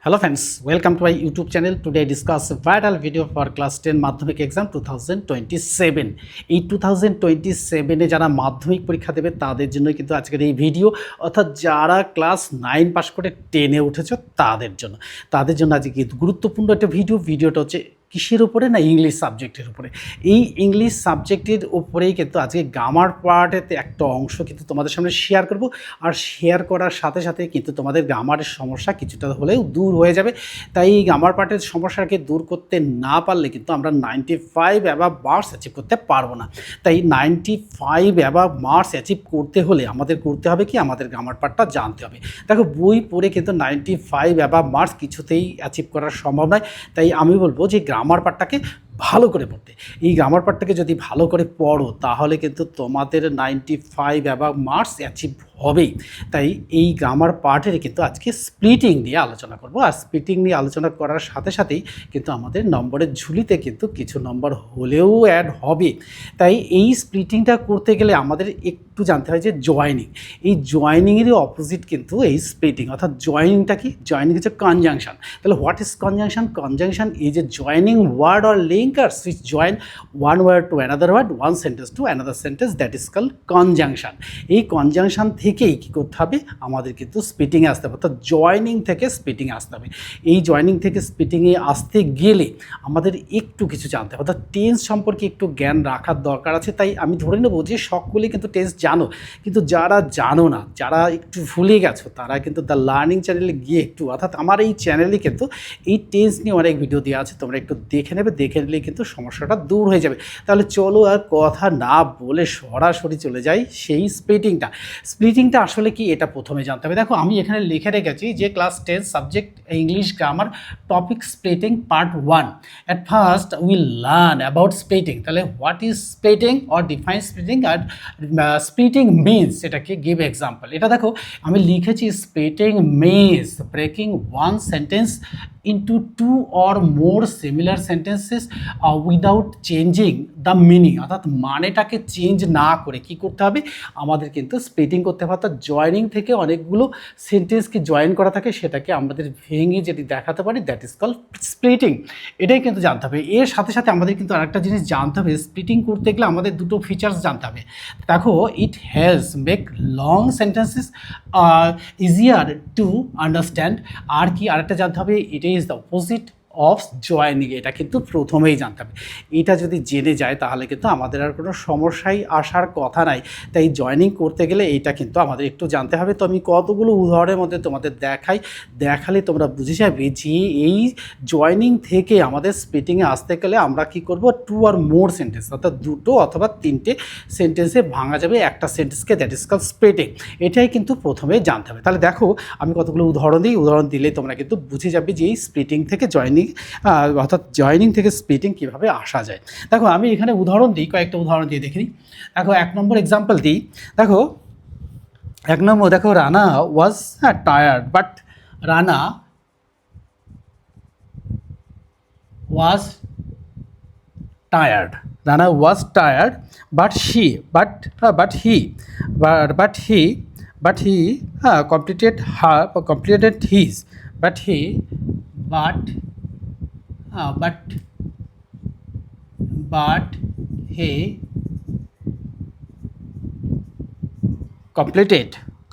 Hello friends, welcome to my YouTube channel. Today I discuss a viral video for class 10 মাধ্যমিক exam 2027. এই 2027 এ যারা মাধ্যমিক পরীক্ষা দেবে তাদের জন্য কিন্তু আজকের এই ভিডিও, অর্থাৎ যারা ক্লাস 9 পাস করে 10 এ উঠেছে তাদের জন্য আজকে গুরুত্বপূর্ণ একটা ভিডিওটা হচ্ছে কিসের উপরে না ইংলিশ সাবজেক্টের উপরে। এই ইংলিশ সাবজেক্টের উপরেই কিন্তু আজকে গ্রামার পার্টেতে একটা অংশ কিন্তু তোমাদের সামনে শেয়ার করব, আর শেয়ার করার সাথে সাথে কিন্তু তোমাদের গ্রামারের সমস্যা কিছুটা হলেও দূর হয়ে যাবে। তাই এই গ্রামার পার্টের সমস্যাকে দূর করতে না পারলে কিন্তু আমরা 95 অ্যাবাভ মার্কস অ্যাচিভ করতে পারবো না। তাই 95 অ্যাবাভ মার্কস অ্যাচিভ করতে হলে আমাদের করতে হবে কি, আমাদের গ্রামার পার্টটা জানতে হবে। দেখো, বই পড়ে কিন্তু 95 অ্যাবাভ মার্কস কিছুতেই অ্যাচিভ করা সম্ভব নয়। তাই আমি বলবো যে গ্রামার পার্টটাকে ভালো করে পড়তে। এই গ্রামার পার্টটাকে যদি ভালো করে পড়ো তাহলে কিন্তু তোমাদের 95 অ্যাবাভ মার্কস অ্যাচিভ হবেই। তাই এই গ্রামার পার্টের কিন্তু আজকে স্প্লিটিং নিয়ে আলোচনা করব, আর স্প্লিটিং নিয়ে আলোচনা করার সাথে সাথেই কিন্তু আমাদের নম্বরের ঝুলিতে কিন্তু কিছু নম্বর হলেও অ্যাড হবে। তাই এই স্প্লিটিংটা করতে গেলে আমাদের একটু জানতে হয় যে জয়েনিং, এই জয়েনিংয়েরই অপোজিট কিন্তু এই স্প্লিটিং। অর্থাৎ জয়েনিংটা কি? জয়েনিং হচ্ছে কনজাংশন। তাহলে what is conjunction? Conjunction is a joining word or linkers which join one word to another word, one sentence to another sentence, that is called conjunction. এই conjunction থেকেই কী করতে হবে, আমাদের কিন্তু স্প্লিটিংয়ে আসতে হবে, অর্থাৎ জয়নিং থেকে স্প্লিটিংয়ে আসতে হবে। এই জয়নিং থেকে স্প্লিটিংয়ে আসতে গেলে আমাদের একটু কিছু জানতে হবে, অর্থাৎ টেন্স সম্পর্কে একটু জ্ঞান রাখার দরকার আছে। তাই আমি ধরে নেব যে সকলেই কিন্তু টেন্স জানো, কিন্তু যারা জানো না, যারা একটু ভুলে গেছো, তারা কিন্তু দ্য লার্নিং চ্যানেলে গিয়ে একটু, অর্থাৎ আমার এই চ্যানেলে কিন্তু এই টেন্স নিয়ে অনেক ভিডিও দেওয়া আছে, তোমরা একটু দেখে নেবে, দেখে নিলে কিন্তু সমস্যাটা দূর হয়ে যাবে। তাহলে চলো আর কথা না বলে সরাসরি চলে যাই সেই স্প্লিটিংটা আসলে কি এটা প্রথমে জানতে হবে। দেখো, আমি এখানে লিখে রেখেছি যে class 10 subject English grammar topic splitting part 1। At first will learn about splitting. তাহলে what is splitting or define splitting, আর স্প্লিটিং মিনস এটাকে গিভ এক্সাম্পল। এটা দেখো আমি লিখেছি, splitting means breaking one sentence into two or more similar sentences without changing the meaning, অর্থাৎ মানেটাকে change না করে কি করতে হবে, আমাদের কিন্তু স্প্লিটিং করতে হবে। অর্থাৎ জয়েনিং থেকে অনেকগুলো সেন্টেন্সকে জয়েন করা থাকে, সেটাকে আমাদের ভেঙে যদি দেখাতে পারি, দ্যাট ইজ কল স্প্লিটিং। এটাই কিন্তু জানতে হবে। এর সাথে সাথে আমাদের কিন্তু আরেকটা জিনিস জানতে হবে, স্প্লিটিং করতে গেলে আমাদের দুটো ফিচার্স জানতে হবে। দেখো, it helps make long sentences easier to understand. আর কি আরেকটা জানতে হবে, it is the opposite of joining. এটা কিন্তু প্রথমেই জানতে হবে। এটা যদি জেনে যায় তাহলে কিন্তু আমাদের আর কোনো সমস্যাই আসার কথা নাই। তাই জয়েনিং করতে গেলে এইটা কিন্তু আমাদের একটু জানতে হবে। তো আমি কতগুলো উদাহরণের মধ্যে তোমাদের দেখালে তোমরা বুঝে যাবে যে এই জয়েনিং থেকে আমাদের স্প্লিটিংয়ে আসতে গেলে আমরা কি করব, টু আর মোর সেন্টেন্স, অর্থাৎ দুটো অথবা তিনটে সেন্টেন্সে ভাঙা যাবে একটা সেন্টেন্সকে, দ্যাট ইজ কল স্প্লিটিং। এটাই কিন্তু প্রথমে জানতে হবে। তাহলে দেখো আমি কতগুলো উদাহরণ দিই, উদাহরণ দিলে তোমরা কিন্তু বুঝে যাবে যে এই স্প্লিটিং থেকে জয়েনিং, অর্থাৎ জয়েনিং থেকে স্প্লিটিং কীভাবে আসা যায়। দেখো আমি এখানে উদাহরণ দিই, কয়েকটা উদাহরণ দিয়ে দেখি। দেখো 1 নম্বর এক্সাম্পল দিই। দেখো 1 নম্বর, দেখো Rana was tired but Rana was tired. Rana was tired but he completed his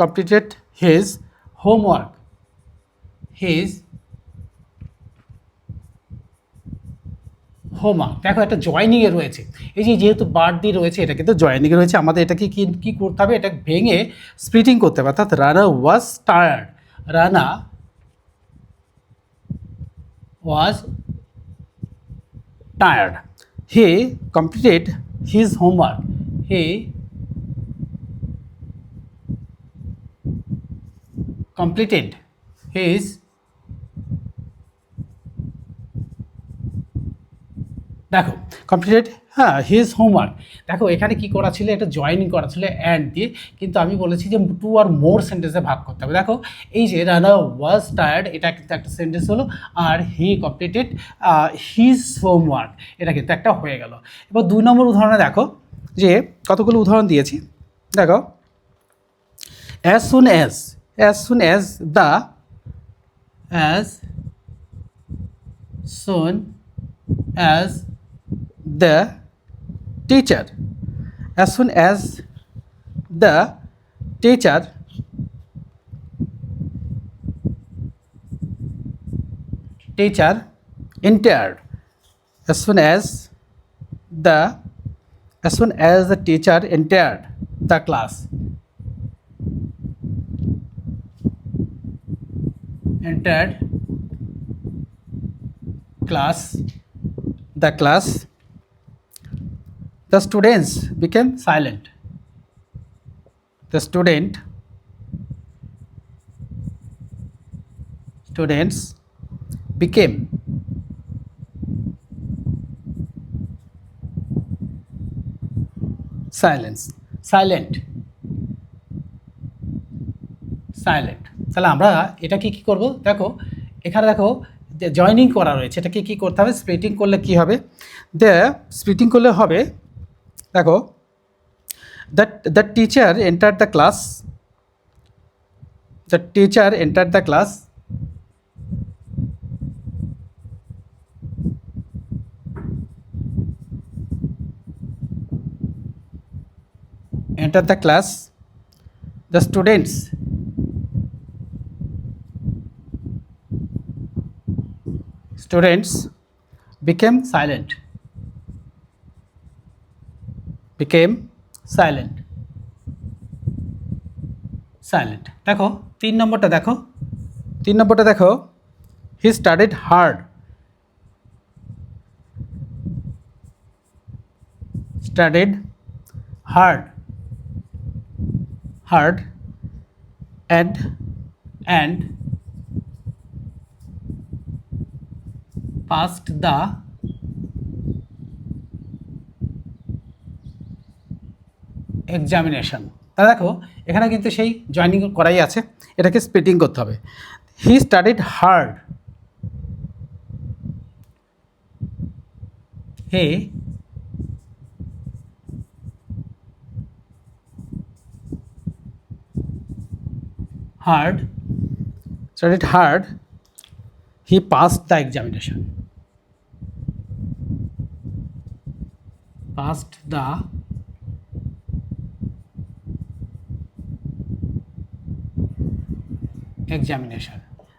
completed his homework. দেখো একটা জয়েনিংয়ে রয়েছে, এই যে যেহেতু বার্ড দিয়ে রয়েছে, এটা কিন্তু জয়েনিংয়ে রয়েছে। আমাদের এটাকে কি করতে হবে, এটা ভেঙে স্প্লিটিং করতে হবে। অর্থাৎ Rana was tired, Rana was tired, he completed his homework, he completed his দেখো কমপ্লিটেড হিজ হোমওয়ার্ক। দেখো এখানে কি করা ছিল, একটা জয়েনিং করা ছিল অ্যান্ড দিয়ে, কিন্তু আমি বলেছি যে টু আর মোর সেন্টেন্সে ভাগ করতে হবে। দেখো এই যে রানা ওয়াজ টায়ার্ড, এটা কিন্তু একটা সেন্টেন্স হলো, আর হি কমপ্লিটেড হিজ হোমওয়ার্ক, এটা কিন্তু একটা হয়ে গেল। এবার 2 নম্বর উদাহরণে দেখো যে কতগুলো উদাহরণ দিয়েছি। দেখো as soon as the soon as the teacher, as soon as the teacher entered, as soon as the teacher entered the class, entered class, the class, the students became silent, the students became silent. তাহলে আমরা এটাকে কি করব, দেখো এখানে দেখো joining করা রয়েছে, এটাকে কি করতে হবে, স্প্লিটিং করলে কি হবে, স্প্লিটিং করলে হবে, দেখো the teacher entered the class, the teacher entered the class, entered the class, the students became silent, দেখো 3 নম্বরটা দেখো, he studied hard, and passed the examination. তা দেখো এখানে কিন্তু সেই জয়েনিং করাই আছে, এটাকে স্প্লিটিং করতে হবে। He studied hard, he studied hard, he passed the examination,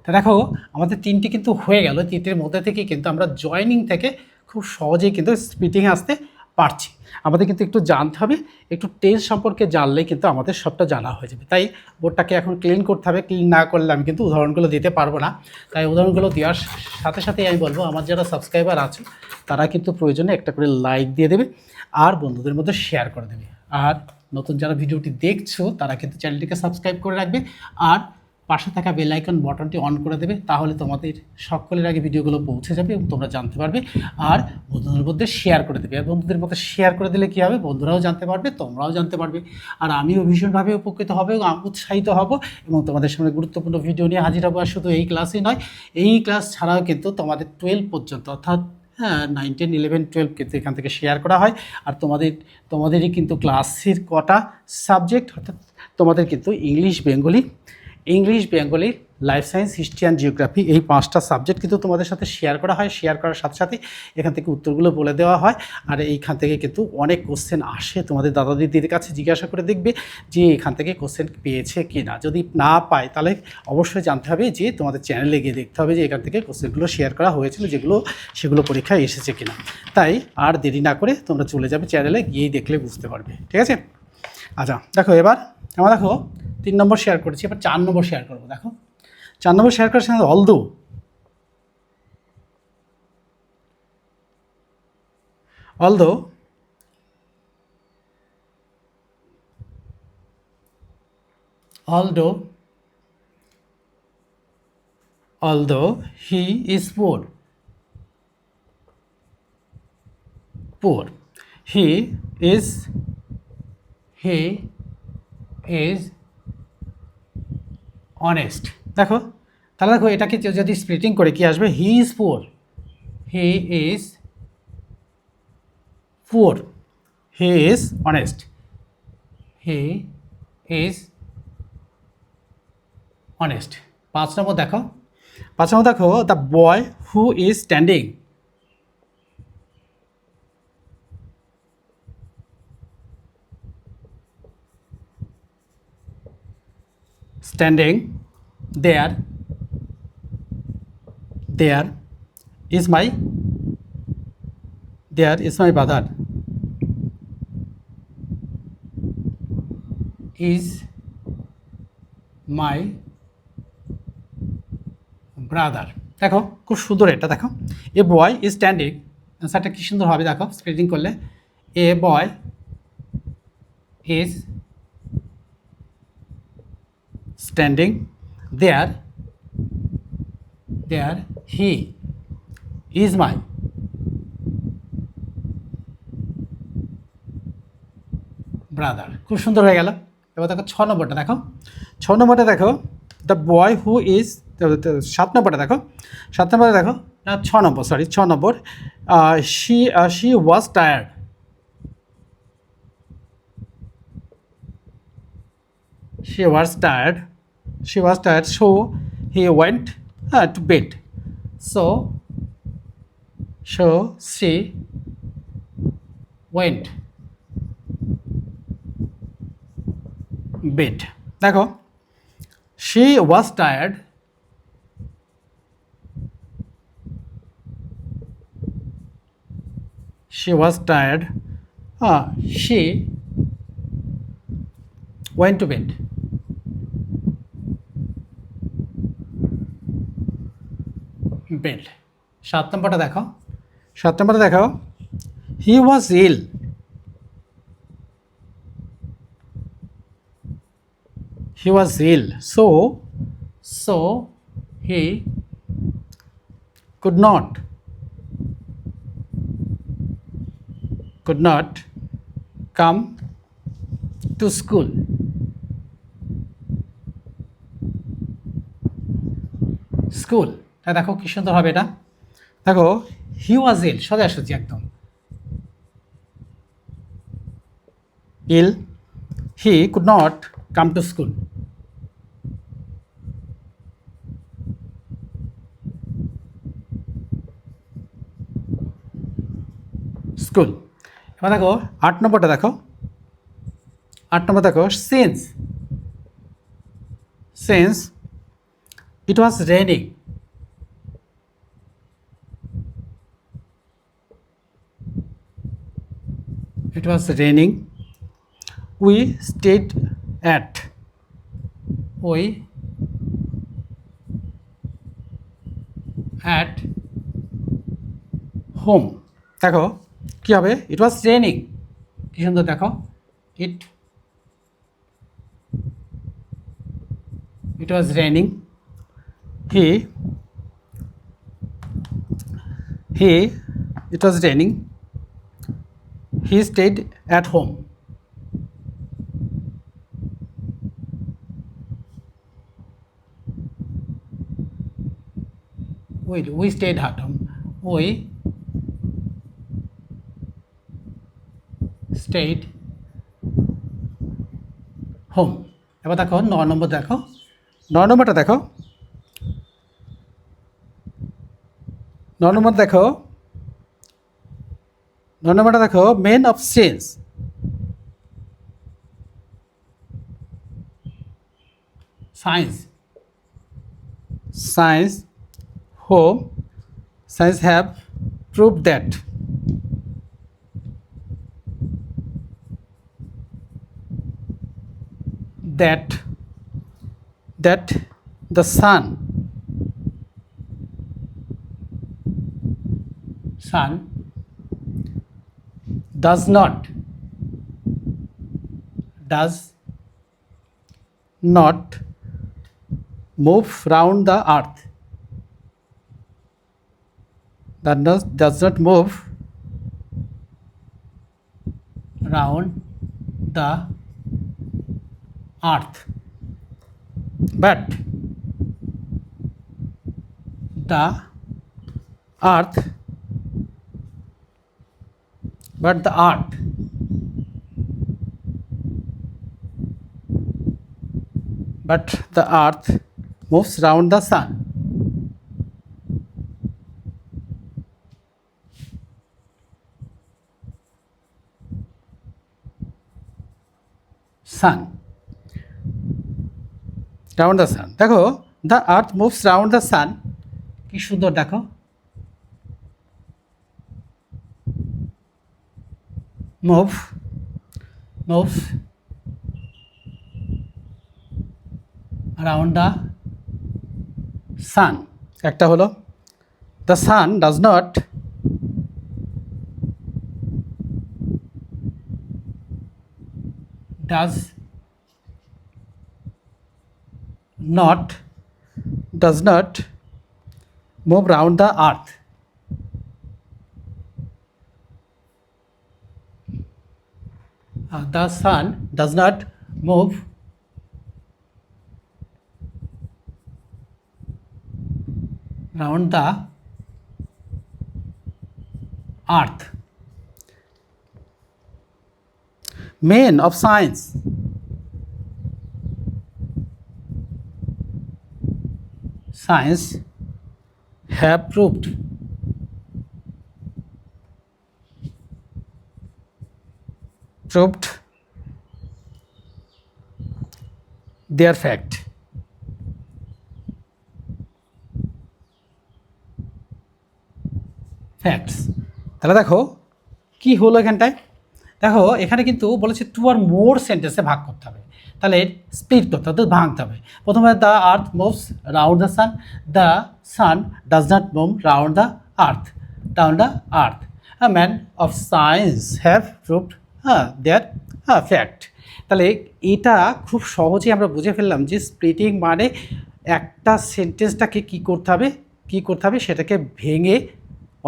তা দেখো আমাদের 3টি কিন্তু হয়ে গেল, 3টির মধ্যে থেকে কিন্তু আমরা জয়েনিং থেকে খুব সহজেই কিন্তু স্প্লিটিং আসতে পারছি। আমাদের কিন্তু একটু জানতে হবে, একটু টেন্স সম্পর্কে জানলেই কিন্তু আমাদের সবটা জানা হয়ে যাবে। তাই বোর্ডটাকে এখন ক্লিন করতে হবে, ক্লিন না করলে আমি কিন্তু উদাহরণগুলো দিতে পারবো না। তাই উদাহরণগুলো দেওয়ার সাথে সাথেই আমি বলবো আমার যারা সাবস্ক্রাইবার আছে তারা কিন্তু প্রয়োজনে একটা করে লাইক দিয়ে দেবে আর বন্ধুদের মধ্যে শেয়ার করে দেবে। আর নতুন যারা ভিডিওটি দেখছো তারা কিন্তু চ্যানেলটিকে সাবস্ক্রাইব করে রাখবে আর পাশে থাকা বেল আইকন বাটনটি অন করে দেবে, তাহলে তোমাদের সকলের আগে ভিডিওগুলো পৌঁছে যাবে এবং তোমরা জানতে পারবে। আর বন্ধুদের মধ্যে শেয়ার করে দেবে, আর বন্ধুদের মধ্যে শেয়ার করে দিলে কী হবে, বন্ধুরাও জানতে পারবে, তোমরাও জানতে পারবে, আর আমিও ভীষণভাবে উপকৃত হব এবং উৎসাহিত হব এবং তোমাদের সামনে গুরুত্বপূর্ণ ভিডিও নিয়ে হাজির হবো। আর শুধু এই ক্লাসই নয়, এই ক্লাস ছাড়াও কিন্তু তোমাদের 12 পর্যন্ত অর্থাৎ 9, 10, 11, 12 কিন্তু এখান থেকে শেয়ার করা হয়। আর তোমাদেরই কিন্তু ক্লাসের কটা সাবজেক্ট, অর্থাৎ তোমাদের কিন্তু English, Bengali, life science, history and geography, এই 5টা সাবজেক্ট কিন্তু তোমাদের সাথে শেয়ার করা হয়। শেয়ার করার সাথে সাথে এখান থেকে উত্তরগুলো বলে দেওয়া হয়। আর এইখান থেকে কিন্তু অনেক কোশ্চেন আসে, তোমাদের দাদা দিদির কাছে জিজ্ঞাসা করে দেখবে যে এখান থেকে কোশ্চেন পেয়েছে কি না। যদি না পায় তাহলে অবশ্যই জানতে হবে যে তোমাদের চ্যানেলে গিয়ে দেখতে হবে যে এখান থেকে কোশ্চেনগুলো শেয়ার করা হয়েছিল, সেগুলো পরীক্ষায় এসেছে কিনা। তাই আর দেরি না করে তোমরা চলে যাবে চ্যানেলে, গিয়েই দেখলে বুঝতে পারবে। ঠিক আছে? আচ্ছা দেখো, এবার আমরা দেখো 3 নম্বর শেয়ার করেছি, এবার 4 নম্বর শেয়ার করবো। দেখো 4 নম্বর শেয়ার করার সাথে although he is poor, he is honest। দেখো তাহলে দেখো এটাকে যদি স্প্লিটিং করে কি আসবে, he is poor, he is honest, he is honest. 5 নম্বর দেখো, নম্বর দেখো the boy who is standing, standing there is my brother, is my brother। দেখো খুব সুন্দর এটা, দেখো এ বয় ইজ স্ট্যান্ডিং, অ্যান্সারটা কি সুন্দর হবে দেখো স্ক্রিনিং করলে, a boy is standing there he is my brother. খুব সুন্দর হয়ে গেল। এবার দেখো 6 নম্বরটা দেখো, 6 নম্বরটা দেখো দ্য বয় হু ইজ, 7 নম্বরটা দেখো, 7 নম্বরটা দেখো না 6 নম্বর, সরি 6 নম্বর, she was tired, she was tired so he went to bed, so she went bed। দেখো she was tired, she went to bed। Bed. 7 নম্বরটা দেখো, 7 নম্বরটা দেখো হি ওয়াজ ইল, so he could not come to school। দেখো কি সুন্দর হবে এটা, দেখো হি ওয়াজ ইল সোজাসুজি একদম, ill he could not come to school. এবার দেখো 8 নম্বরটা দেখো, 8 নম্বর দেখো since it was raining, we stayed at home। দেখো কি হবে, it was raining, কি সুন্দর দেখো it was raining, it was raining, he stayed at home। we stayed at home, we stayed home। এবার দেখো 9 নম্বর দেখো, 9 নম্বরটা দেখো, 9 নম্বর দেখো, 9 নম্বরটা দেখো men of change, science have proved that the sun does not move round the earth, does not move round the earth, but the earth moves round the sun। Sun, round the sun. দেখো the earth moves round the sun, কি সুন্দর দেখো, move, moves around the sun। একটা হলো the sun does not move round the earth। The sun does not move round the earth। Men of science have proved their fact। Facts. তাহলে দেখো কি হলো এখানটায়, দেখো এখানে কিন্তু বলেছে টু আর মোর সেন্টেন্সে ভাগ করতে হবে, তাহলে স্প্লিট করতে হবে, ভাঙতে হবে। প্রথমে the earth moves round the sun, the sun does not move round the earth, a man of science have proved their fact. তাহলে এটা খুব সহজেই আমরা বুঝে ফেললাম যে স্প্লিটিং মানে একটা সেন্টেন্সটাকে কী করতে হবে সেটাকে ভেঙে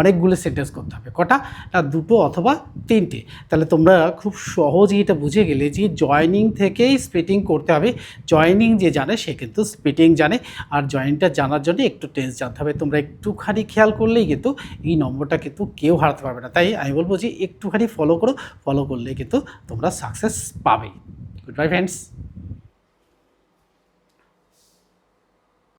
অনেকগুলো সেন্টেন্স করতে হবে। কটা না, দুটো অথবা তিনটে। তাহলে তোমরা খুব সহজেই এটা বুঝে গেলে যে জয়নিং থেকেই স্প্লিটিং করতে হবে। জয়নিং যে জানে সে কিন্তু স্প্লিটিং জানে, আর জয়নিংটা জানার জন্য একটু টেন্স জানতে হবে। তোমরা একটুখানি খেয়াল করলেই কিন্তু এই নম্বরটা কিন্তু কেউ হারাতে পারবে না। তাই আমি বলবো যে একটুখানি ফলো করলেই কিন্তু তোমরা সাকসেস পাবে। Good bye friends.